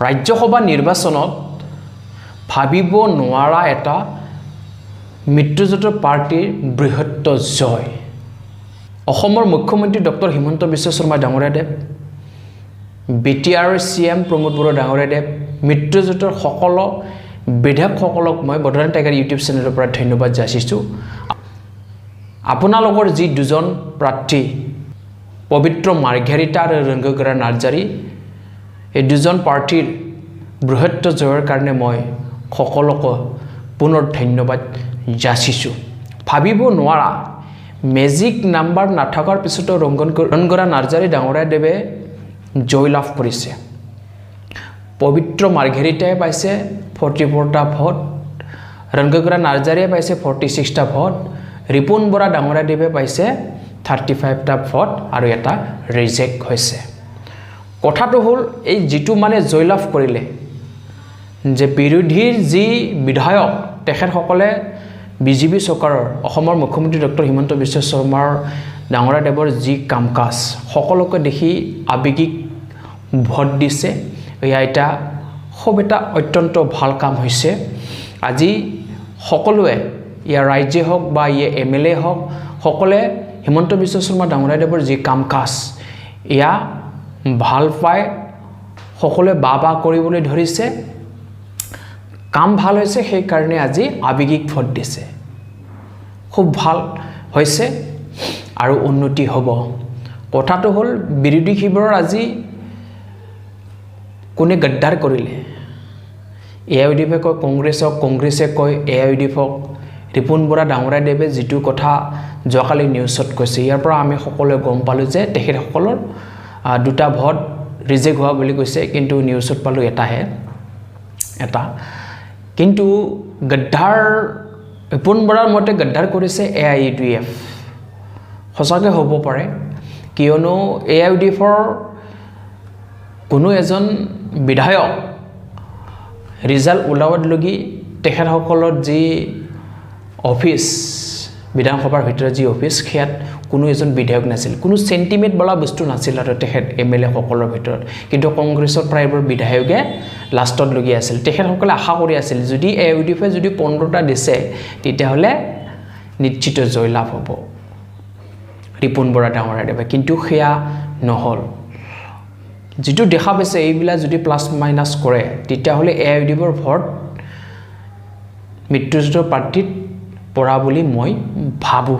ৰাজ্যসভা নিৰ্বাচনত ভাবিব নোৱাৰা এটা মিত্ৰজোঁট পাৰ্টিৰ বৃহৎ জয় অসমৰ মুখ্যমন্ত্ৰী doctor Himanta Biswa Sarma ডাঙৰীয়াদেৱ BTR CM Pramod Bodo ডাঙৰীয়াদেৱ মিত্ৰজোঁটৰ সকলো বিধায়কসকলক মই বডোলেণ্ড টাইগাৰ ইউটিউব চেনেলৰ পৰা ধন্যবাদ যাচিছোঁ আপোনালোকৰ যি দুজন প্ৰাৰ্থী পবিত্ৰ মাৰ্ঘেৰিটা আৰু ৰংগগৰা নাৰ্জাৰী এই দুজন প্ৰাৰ্থীৰ বৃহৎ জয়ৰ কাৰণে মই সকলোকে পুনৰ ধন্যবাদ যাচিছোঁ ভাবিব নোৱাৰা মেজিক নাম্বাৰ নাথাকাৰ পিছতো ৰংগগৰা নাৰ্জাৰী ডাঙৰীয়াদেৱে জয় লাভ কৰিছে পবিত্ৰ মাৰ্ঘেৰিটাই পাইছে 44টা ভোট ৰংগগৰা নাৰ্জাৰীয়ে পাইছে 46টা ভোট ৰিপুন বৰা ডাঙৰীয়াদেৱে পাইছে 35টা ভোট আৰু এটা ৰিজেক্ট হৈছে কথাটো হ'ল এই যেটো মানে জয়লাভ কৰিলে যে বিৰোধীৰ যি বিধায়ক তেখেতসকলে বিজেপি চৰকাৰৰ অসমৰ মুখ্যমন্ত্ৰী ডক্টৰ হিমন্ত বিশ্ব শৰ্মাৰ ডাঙৰীয়াদেৱৰ যি কামকাজ সকলোকে দেখি আবেগিক ভোট দিছে এয়া এটা খুব এটা অত্যন্ত ভাল কাম হৈছে আজি সকলোৱে ইয়াৰ ৰাজ্য হওক বা ইয়ে MLA হওক সকলে হিমন্ত বিশ্ব শৰ্মা ডাঙৰীয়াদেৱৰ যি কামকাজ এয়া ভাল পায় সকলোৱে বাবা কৰিবলৈ ধৰিছে কাম ভাল হৈছে সেই কাৰণে আজি আবেগিক ভোট দিছে খুব ভাল হৈছে আৰু উন্নতি হ'ব কথাটো হ'ল বিৰোধী শিবিৰৰ আজি কোনে গদ্দাৰ কৰিলে AIUDF কয় কংগ্ৰেছক কংগ্ৰেছে কয় AIUDFক ৰিপুন বৰা ডাঙৰীয়াদেৱে যেটো কথা যোৱাকালি নিউজত কৈছে ইয়াৰ পৰা আমি সকলোৱে গম পালো যে তেখেতসকলৰ দুটা ভোট ৰিজেক্ট হোৱা বুলি কৈছে কিন্তু নিউজত পালো এটা কিন্তু গদ্দাৰ ৰিপুন বৰাৰ মতে গদ্দাৰ কৰিছে AIUDF সঁচাকৈ হ'ব পাৰে কিয়নো AIUDFৰ কোনো এজন বিধায়ক ৰিজাল্ট ওলাৱত লগি তেখেতসকলৰ যি অফিচ বিধানসভাৰ ভিতৰত যি অফিচ খেয়াত কোনো এজন বিধায়ক নাছিল কোনো সেন্টিমেন্ট বলা বস্তু নাছিল আৰু তেখেত MLA সকলৰ ভিতৰত কিন্তু কংগ্ৰেছৰ প্ৰায়বোৰ বিধায়কে লাষ্টত লগি আছিল তেখেতসকলে আশা কৰি আছিল যদি AIUDF যদি 15টা দিছে তেতিয়াহলে নিশ্চিত জয়লাভ হ'ব ৰিপুন বৰা ডাঙৰীয়াদেৱে কিন্তু সেয়া নহল যেটো দেখা পাইছে এইবিলা যদি প্লাস মাইনাস কৰে তেতিয়াহলে AIUDFৰ ভোট মিত্ৰজোঁটৰ পাৰ্টিত পৰা বুলি মই ভাবো